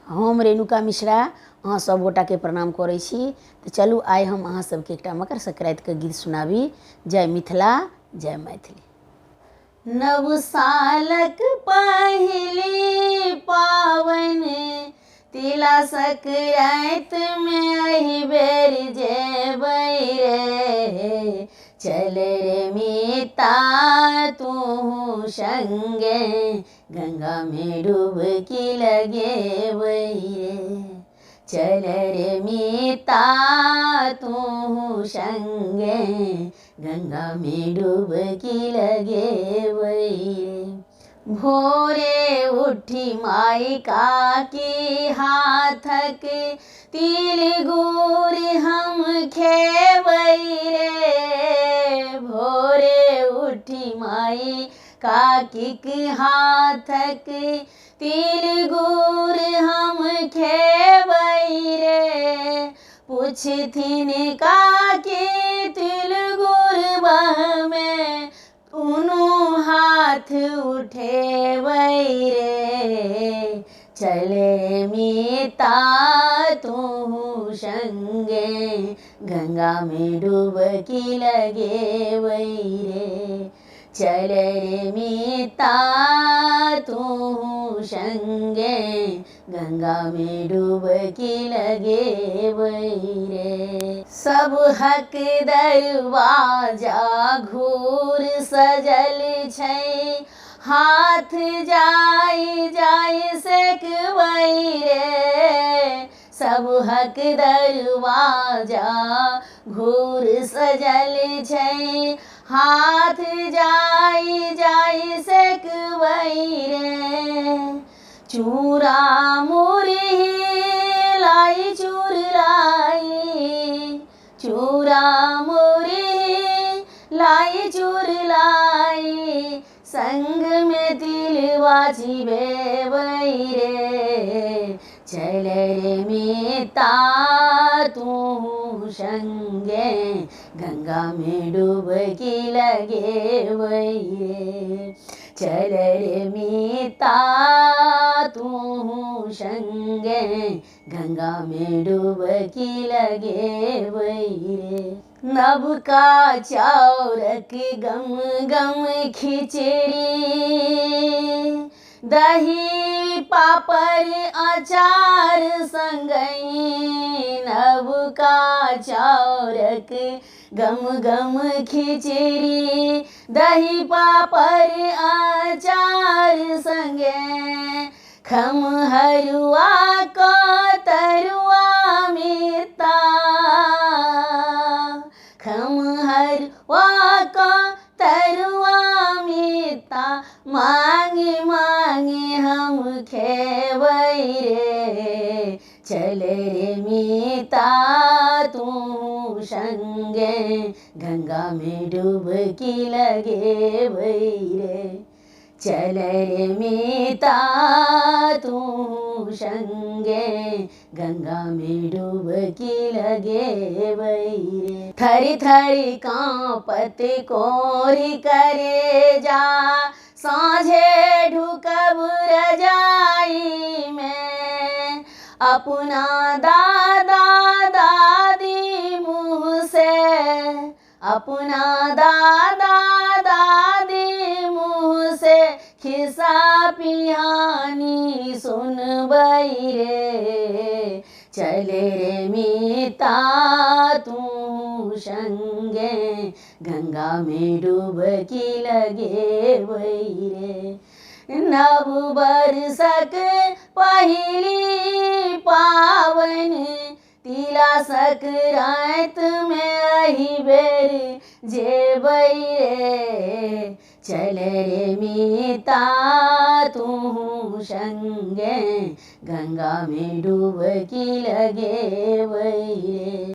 हम रेणुका मिश्रा अहाँ सब गोटा के प्रणाम करै छी। तो चलू आइ हम अहाँ सबके एकटा मकर संक्रांति के गीत सुनाबी। जय मिथिला जय मैथिली। नव सालक पहली पावन तिला संक्रांति में अहि बेर जेबै रे। चल रे मीता तू संगे गंगा में डुबकी लगेबै रे। चल रे मीता तू संगे गंगा में डुबकी लगेबै रे। भोरे उठी माई काकी हाथक तिल गुड़ हम खेबै रे। भोरे उठी माई काकीक हाथक तिल गुड़ हम खेबै रे। पूछथिन काकी तिल गुड़ बहमे उनु हाथ उठेबै रे। चले मीता तू संगे गंगा में डुबकी लगेबै रे। चल रे मीता तू संगे गंगा में डुबकी लगेबै रे। सब हक दरवाजा घूर सजल छै हाथ जाई जाई सेकबै रे। सब हक दरवाजा घूर सजल छै हाथ जाई जाई सेकबै रे। चूड़ा मुरही लाई चूर लाई, चूड़ा मुरही लाई चूर लाई, संग में तिलवा चिबेबै रे। चल रे मीता तू संगे गंगा में डुबकी लगेबै रे। चल रे मीता तू संगे गंगा में डुबकी लगेबै रे। नवका चाउरक गम गम खिचड़ी दही पापड़ अचार संगहि। नवका चाउरक गम गम खिचड़ी दही पापड़ अचार संगे खमहरुआ का तरुआ मीता। खमहरुआ का तरुआ मीता मांगे मांगे हम खेबै रे। चल रे मीता तू संगे गंगा में डुबकी लगेबै रे। चल रे मीता तू संगे गंगा में डुबकी लगेबै रे। थरी थरी कांपत कोरी करे जा साँझे ढुकब रजाई में। अपना दादा दादी मुँह से, अपना दादा दादी मुँह से खिस्सा पिहानी सुनबै रे। चल रे मीता तू संगे गंगा में डुबकी लगेबै रे। नव बरसक पहिली पावन तिला संक्रांति में अहि बेर जेबै रे। चल रे मीता तू संगे गंगा में डुबकी लगेबै रे।